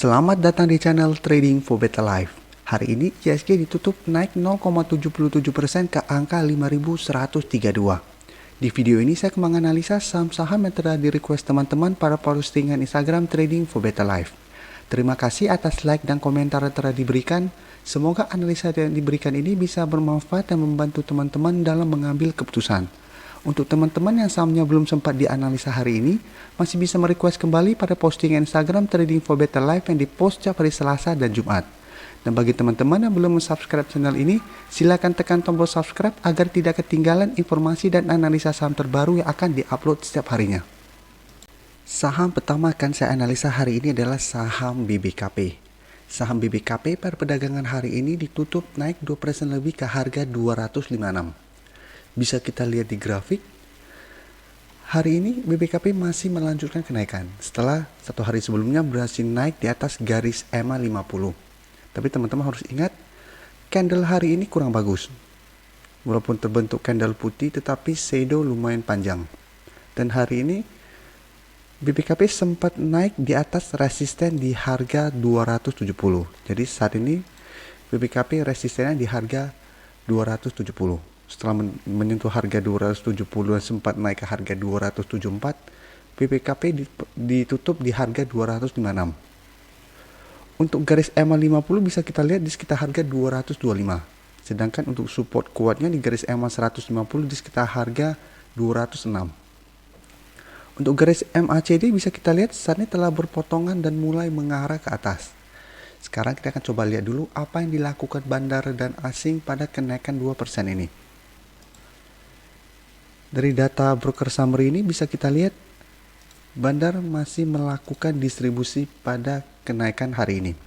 Selamat datang di channel Trading for Better Life. Hari ini IHSG ditutup naik 0,77% ke angka 5.132. Di video ini saya akan menganalisa saham-saham yang telah di-request teman-teman pada postingan Instagram Trading for Better Life. Terima kasih atas like dan komentar yang telah diberikan. Semoga analisa yang diberikan ini bisa bermanfaat dan membantu teman-teman dalam mengambil keputusan. Untuk teman-teman yang sahamnya belum sempat dianalisa hari ini, masih bisa merequest kembali pada postingan Instagram Trading for Better Life yang dipost setiap hari Selasa dan Jumat. Dan bagi teman-teman yang belum subscribe channel ini, silakan tekan tombol subscribe agar tidak ketinggalan informasi dan analisa saham terbaru yang akan diupload setiap harinya. Saham pertama akan saya analisa hari ini adalah saham BBKP. Saham BBKP pada perdagangan hari ini ditutup naik 2% lebih ke harga 256. Bisa kita lihat di grafik, hari ini BBKP masih melanjutkan kenaikan setelah satu hari sebelumnya berhasil naik di atas garis EMA 50. Tapi teman-teman harus ingat, candle hari ini kurang bagus. Walaupun terbentuk candle putih, tetapi shadow lumayan panjang. Dan hari ini BBKP sempat naik di atas resisten di harga 270. Jadi saat ini BBKP resistennya di harga 270. Setelah menyentuh harga 270 dan sempat naik ke harga 274, BBKP ditutup di harga 256. Untuk garis EMA 50 bisa kita lihat di sekitar harga 225. Sedangkan untuk support kuatnya di garis EMA 150 di sekitar harga 206. Untuk garis MACD bisa kita lihat saat ini telah berpotongan dan mulai mengarah ke atas. Sekarang kita akan coba lihat dulu apa yang dilakukan bandar dan asing pada kenaikan 2% ini. Dari data broker summary ini bisa kita lihat bandar masih melakukan distribusi pada kenaikan hari ini.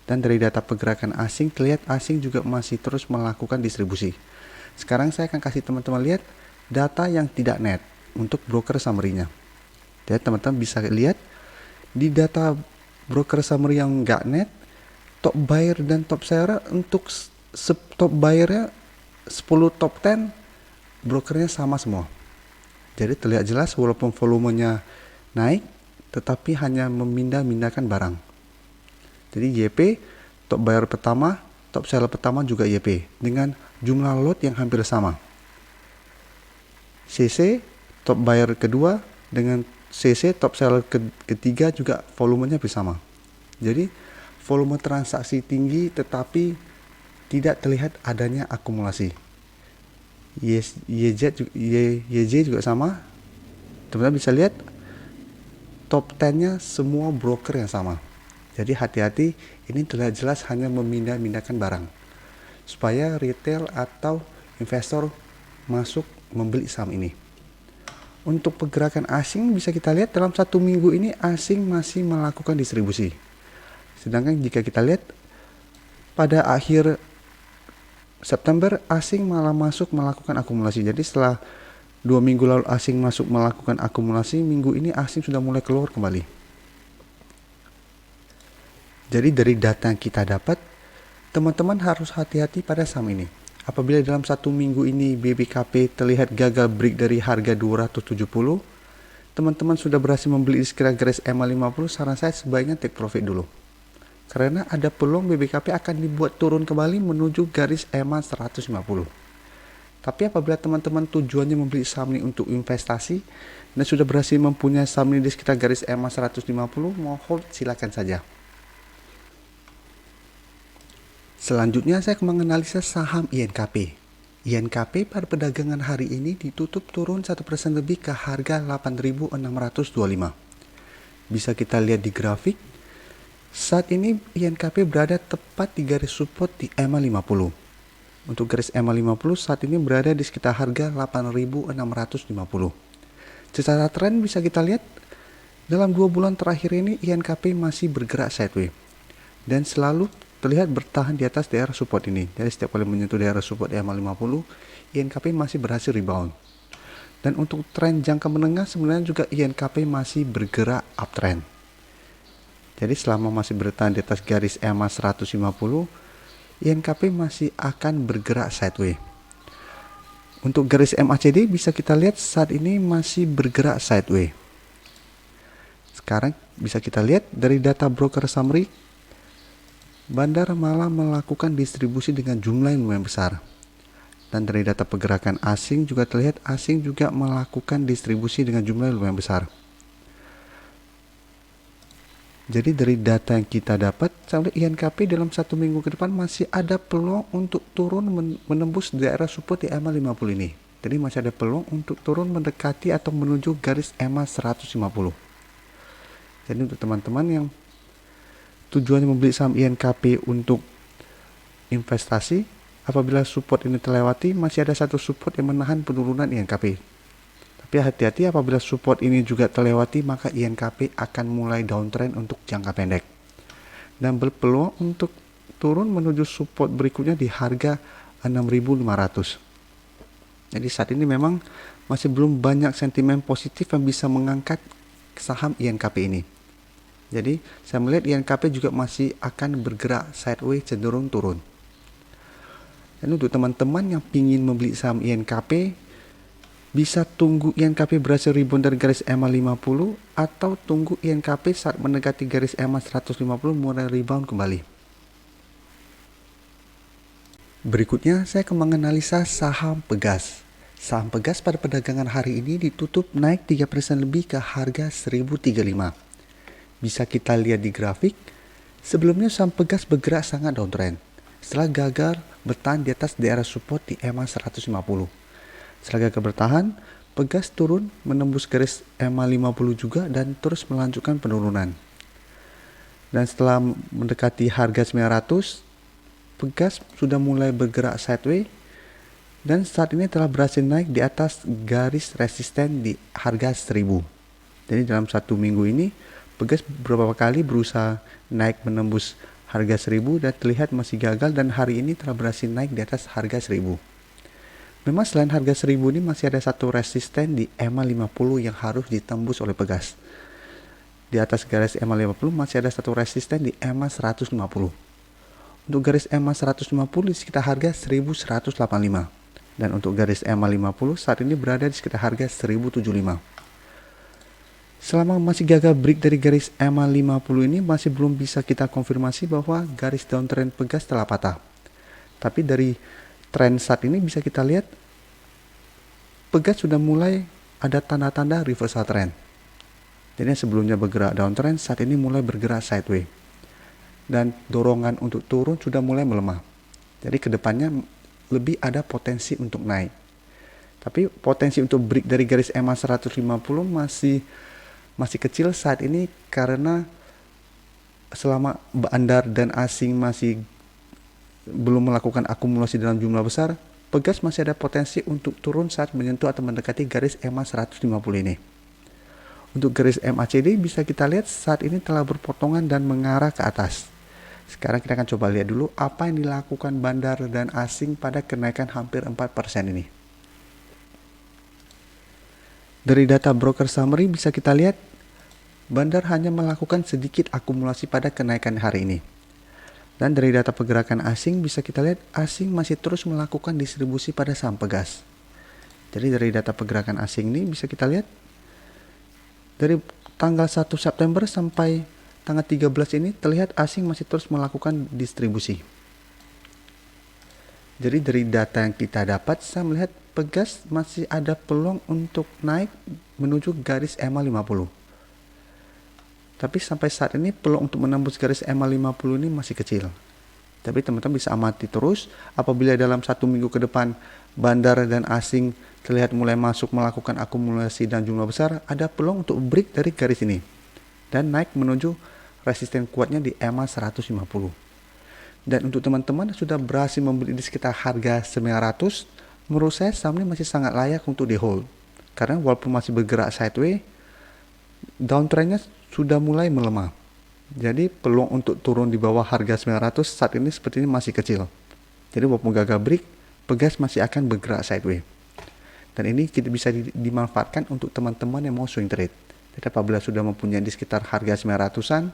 Dan dari data pergerakan asing terlihat asing juga masih terus melakukan distribusi. Sekarang saya akan kasih teman-teman lihat data yang tidak net untuk broker summary-nya. Jadi teman-teman bisa lihat di data broker summary yang nggak net, top buyer dan top seller untuk top buyer-nya 10 top 10 brokernya sama semua. Jadi terlihat jelas walaupun volumenya naik tetapi hanya memindahkan barang. Jadi YP top buyer pertama, top seller pertama juga YP dengan jumlah lot yang hampir sama. CC top buyer kedua dengan CC top seller ketiga juga volumenya bersama. Jadi volume transaksi tinggi tetapi tidak terlihat adanya akumulasi. YJ juga sama. Teman-teman bisa lihat top 10-nya semua broker yang sama. Jadi hati-hati, ini terlihat jelas hanya memindahkan barang supaya retail atau investor masuk membeli saham ini. Untuk pergerakan asing bisa kita lihat dalam satu minggu ini asing masih melakukan distribusi. Sedangkan jika kita lihat pada akhir September asing malah masuk melakukan akumulasi. Jadi setelah 2 minggu lalu asing masuk melakukan akumulasi, minggu ini asing sudah mulai keluar kembali. Jadi dari data yang kita dapat, teman-teman harus hati-hati pada saham ini. Apabila dalam satu minggu ini BBKP terlihat gagal break dari harga 270, teman-teman sudah berhasil membeli di sekitar garis EMA 50, saran saya sebaiknya take profit dulu. Karena ada peluang BBKP akan dibuat turun kembali menuju garis EMA 150. Tapi apabila teman-teman tujuannya membeli saham ini untuk investasi dan sudah berhasil mempunyai saham ini di sekitar garis EMA 150, mau hold silakan saja. Selanjutnya saya akan menganalisa saham INKP. INKP pada perdagangan hari ini ditutup turun 1% lebih ke harga 8.625. Bisa kita lihat di grafik. Saat ini INKP berada tepat di garis support di EMA 50. Untuk garis EMA 50 saat ini berada di sekitar harga 8.650. Secara tren bisa kita lihat dalam 2 bulan terakhir ini INKP masih bergerak sideways dan selalu terlihat bertahan di atas daerah support ini. Jadi setiap kali menyentuh daerah support EMA 50, INKP masih berhasil rebound. Dan untuk tren jangka menengah sebenarnya juga INKP masih bergerak uptrend. Jadi selama masih bertahan di atas garis EMA 150, INKP masih akan bergerak sideways. Untuk garis MACD bisa kita lihat saat ini masih bergerak sideways. Sekarang bisa kita lihat dari data broker summary, Bandar malah melakukan distribusi dengan jumlah yang lumayan besar. Dan dari data pergerakan asing juga terlihat asing juga melakukan distribusi dengan jumlah yang lumayan besar. Jadi dari data yang kita dapat, saya lihat INKP dalam 1 minggu ke depan masih ada peluang untuk turun menembus daerah support di EMA 50 ini. Jadi masih ada peluang untuk turun mendekati atau menuju garis EMA 150. Jadi untuk teman-teman yang tujuannya membeli saham INKP untuk investasi, apabila support ini terlewati, masih ada satu support yang menahan penurunan INKP. Tapi hati-hati, apabila support ini juga terlewati, maka INKP akan mulai downtrend untuk jangka pendek dan berpeluang untuk turun menuju support berikutnya di harga 6.500. Jadi saat ini memang masih belum banyak sentimen positif yang bisa mengangkat saham INKP ini. Jadi saya melihat INKP juga masih akan bergerak sideways, cenderung turun. Dan untuk teman-teman yang ingin membeli saham INKP, bisa tunggu INKP berhasil rebound dari garis EMA 50 atau tunggu INKP saat mendekati garis EMA 150 mulai rebound kembali. Berikutnya saya akan menganalisa saham Pegas. Saham Pegas pada perdagangan hari ini ditutup naik 3% lebih ke harga 1035. Bisa kita lihat di grafik, sebelumnya saham Pegas bergerak sangat downtrend setelah gagal bertahan di atas daerah support di EMA 150. Setelah gagal bertahan, Pegas turun menembus garis EMA 50 juga dan terus melanjutkan penurunan. Dan setelah mendekati harga 900, Pegas sudah mulai bergerak sideways dan saat ini telah berhasil naik di atas garis resisten di harga 1000. Jadi dalam 1 minggu ini, Pegas beberapa kali berusaha naik menembus harga 1000 dan terlihat masih gagal, dan hari ini telah berhasil naik di atas harga 1000. Memang selain harga 1000 ini masih ada satu resisten di EMA 50 yang harus ditembus oleh Pegas. Di atas garis EMA 50 masih ada satu resisten di EMA 150. Untuk garis EMA 150 di sekitar harga 1185. Dan untuk garis EMA 50 saat ini berada di sekitar harga 1075. Selama masih gagal break dari garis EMA 50 ini, masih belum bisa kita konfirmasi bahwa garis downtrend Pegas telah patah. Tapi dari tren saat ini bisa kita lihat Pegas sudah mulai ada tanda-tanda reversal trend. Jadi yang sebelumnya bergerak downtrend saat ini mulai bergerak sideways. Dan dorongan untuk turun sudah mulai melemah. Jadi kedepannya lebih ada potensi untuk naik. Tapi potensi untuk break dari garis EMA 150 masih kecil saat ini karena selama bandar dan asing masih belum melakukan akumulasi dalam jumlah besar, Pegas masih ada potensi untuk turun saat menyentuh atau mendekati garis EMA 150 ini. Untuk garis MACD bisa kita lihat saat ini telah berpotongan dan mengarah ke atas. Sekarang kita akan coba lihat dulu apa yang dilakukan bandar dan asing pada kenaikan hampir 4% ini. Dari data broker summary bisa kita lihat bandar hanya melakukan sedikit akumulasi pada kenaikan hari ini. Dan dari data pergerakan asing bisa kita lihat asing masih terus melakukan distribusi pada saham Pegas. Jadi dari data pergerakan asing ini bisa kita lihat dari tanggal 1 September sampai tanggal 13 ini terlihat asing masih terus melakukan distribusi. Jadi dari data yang kita dapat saya melihat Pegas masih ada peluang untuk naik menuju garis EMA 50. Tapi sampai saat ini peluang untuk menembus garis EMA 50 ini masih kecil. Tapi teman-teman bisa amati terus, apabila dalam 1 minggu ke depan bandar dan asing terlihat mulai masuk melakukan akumulasi dan jumlah besar, ada peluang untuk break dari garis ini dan naik menuju resisten kuatnya di EMA 150. Dan untuk teman-teman yang sudah berhasil membeli di sekitar harga 900, menurut saya saham ini masih sangat layak untuk di hold. Karena walaupun masih bergerak sideways, downtrendnya sudah mulai melemah. Jadi peluang untuk turun di bawah harga 900 saat ini sepertinya masih kecil. Jadi walaupun gagal break, Pegas masih akan bergerak sideways. Dan ini kita bisa dimanfaatkan untuk teman-teman yang mau swing trade. Jadi apabila sudah mempunyai di sekitar harga 900-an,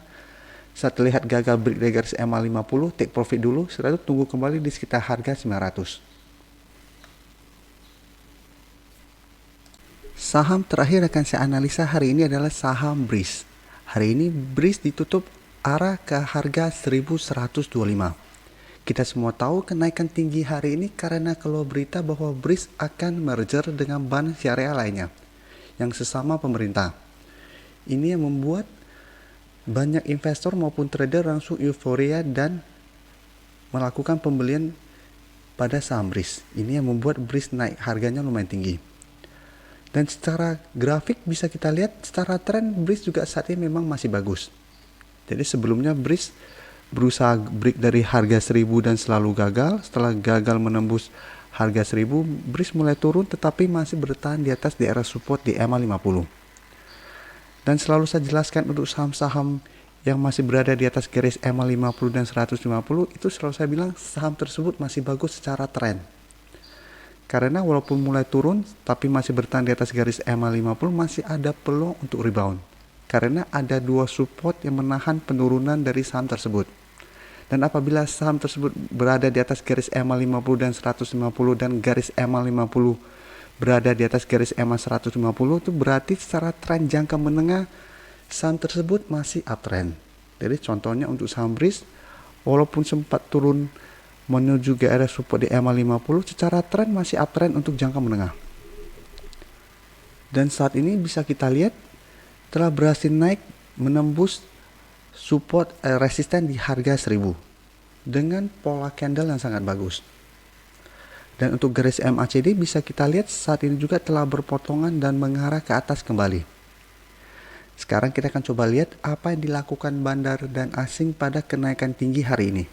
saat terlihat gagal break dari garis EMA 50, take profit dulu, setelah itu tunggu kembali di sekitar harga 900. Saham terakhir akan saya analisa hari ini adalah saham Breeze. Hari ini BRIS ditutup arah ke harga 1125. Kita semua tahu kenaikan tinggi hari ini karena keluar berita bahwa BRIS akan merger dengan bank syariah lainnya yang sesama pemerintah. Ini yang membuat banyak investor maupun trader langsung euforia dan melakukan pembelian pada saham BRIS. Ini yang membuat BRIS naik harganya lumayan tinggi. Dan secara grafik bisa kita lihat secara tren BRIS juga saat ini memang masih bagus. Jadi sebelumnya BRIS berusaha break dari harga 1000 dan selalu gagal. Setelah gagal menembus harga 1000, BRIS mulai turun tetapi masih bertahan di atas daerah support di EMA 50. Dan selalu saya jelaskan untuk saham-saham yang masih berada di atas garis EMA 50 dan 150, itu selalu saya bilang saham tersebut masih bagus secara tren. Karena walaupun mulai turun, tapi masih bertahan di atas garis EMA 50, masih ada peluang untuk rebound. Karena ada dua support yang menahan penurunan dari saham tersebut. Dan apabila saham tersebut berada di atas garis EMA 50 dan 150 dan garis EMA 50 berada di atas garis EMA 150, itu berarti secara tren jangka menengah saham tersebut masih uptrend. Jadi contohnya untuk saham BRIS, walaupun sempat turun menuju ke area support di EMA 50, secara tren masih uptrend untuk jangka menengah. Dan saat ini bisa kita lihat telah berhasil naik menembus support resisten di harga 1000 dengan pola candle yang sangat bagus. Dan untuk garis MACD bisa kita lihat saat ini juga telah berpotongan dan mengarah ke atas kembali. Sekarang kita akan coba lihat apa yang dilakukan bandar dan asing pada kenaikan tinggi hari ini.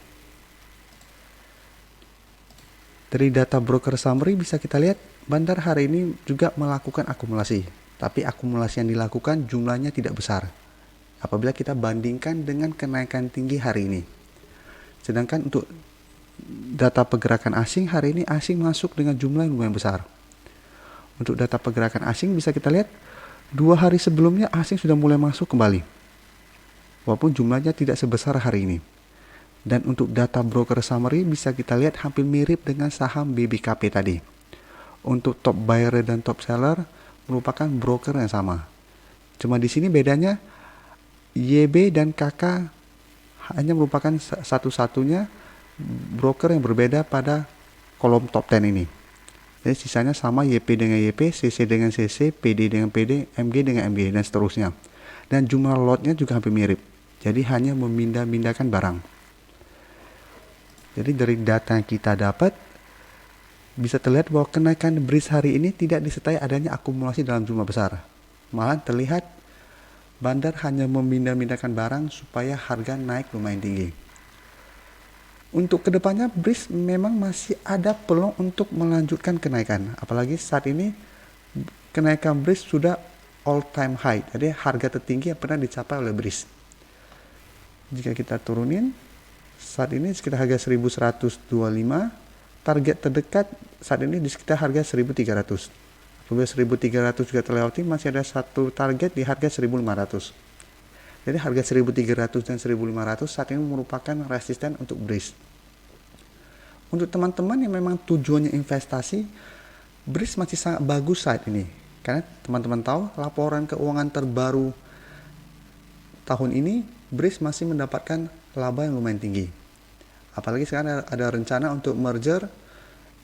Dari data broker summary bisa kita lihat bandar hari ini juga melakukan akumulasi. Tapi akumulasi yang dilakukan jumlahnya tidak besar apabila kita bandingkan dengan kenaikan tinggi hari ini. Sedangkan untuk data pergerakan asing hari ini asing masuk dengan jumlah yang lumayan besar. Untuk data pergerakan asing bisa kita lihat 2 hari sebelumnya asing sudah mulai masuk kembali. Walaupun jumlahnya tidak sebesar hari ini. Dan untuk data broker summary bisa kita lihat hampir mirip dengan saham BBKP tadi. Untuk top buyer dan top seller merupakan broker yang sama. Cuma di sini bedanya YB dan KK hanya merupakan satu-satunya broker yang berbeda pada kolom top 10 ini. Jadi sisanya sama, YP dengan YP, CC dengan CC, PD dengan PD, MG dengan MG dan seterusnya. Dan jumlah lotnya juga hampir mirip. Jadi hanya memindah-mindahkan barang. Jadi dari data yang kita dapat bisa terlihat bahwa kenaikan BRIS hari ini tidak disertai adanya akumulasi dalam jumlah besar. Malah terlihat bandar hanya memindah-mindahkan barang supaya harga naik lumayan tinggi. Untuk kedepannya BRIS memang masih ada peluang untuk melanjutkan kenaikan. Apalagi saat ini kenaikan BRIS sudah all time high. Jadi harga tertinggi yang pernah dicapai oleh BRIS. Jika kita turunin saat ini sekitar harga 1125, target terdekat saat ini di sekitar harga 1300. Apabila 1300 juga terlewati, masih ada satu target di harga 1500. Jadi harga 1300 dan 1500 saat ini merupakan resisten untuk BRIS. Untuk teman-teman yang memang tujuannya investasi, BRIS masih sangat bagus saat ini. Karena teman-teman tahu laporan keuangan terbaru tahun ini, BRIS masih mendapatkan laba yang lumayan tinggi. Apalagi sekarang ada rencana untuk merger,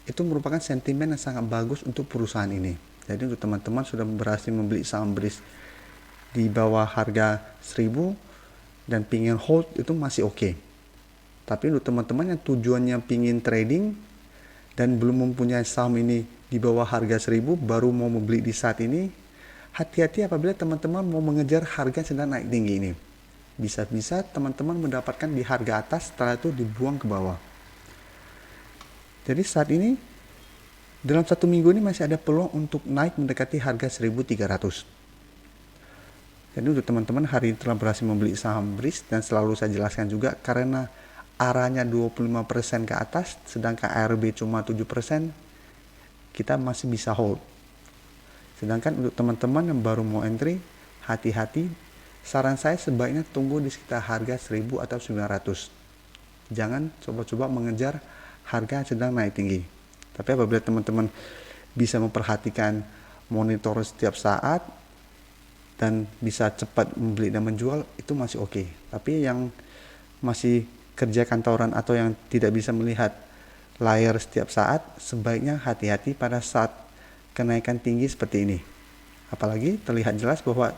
itu merupakan sentimen yang sangat bagus untuk perusahaan ini. Jadi untuk teman-teman sudah berhasil membeli saham BRIS di bawah harga 1000 dan pingin hold, itu masih oke. Tapi untuk teman-teman yang tujuannya pingin trading dan belum mempunyai saham ini di bawah harga 1000, baru mau membeli di saat ini, hati-hati apabila teman-teman mau mengejar harga yang sedang naik tinggi ini. Bisa-bisa teman-teman mendapatkan di harga atas, setelah itu dibuang ke bawah. Jadi saat ini dalam 1 minggu ini masih ada peluang untuk naik mendekati harga 1300. Jadi untuk teman-teman hari ini telah berhasil membeli saham BRIS, dan selalu saya jelaskan juga karena arahnya 25% ke atas sedangkan ARB cuma 7%, kita masih bisa hold. Sedangkan untuk teman-teman yang baru mau entry, hati-hati. Saran saya sebaiknya tunggu di sekitar harga 1000 atau 900. Jangan coba-coba mengejar harga yang sedang naik tinggi. Tapi apabila teman-teman bisa memperhatikan monitor setiap saat dan bisa cepat membeli dan menjual itu masih oke. Tapi yang masih kerja kantoran atau yang tidak bisa melihat layar setiap saat, sebaiknya hati-hati pada saat kenaikan tinggi seperti ini. Apalagi terlihat jelas bahwa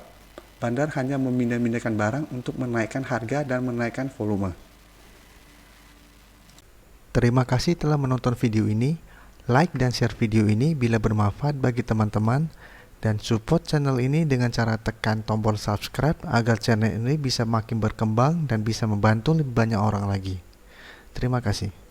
bandar hanya memindah-mindahkan barang untuk menaikkan harga dan menaikkan volume. Terima kasih telah menonton video ini. Like dan share video ini bila bermanfaat bagi teman-teman, dan support channel ini dengan cara tekan tombol subscribe agar channel ini bisa makin berkembang dan bisa membantu lebih banyak orang lagi. Terima kasih.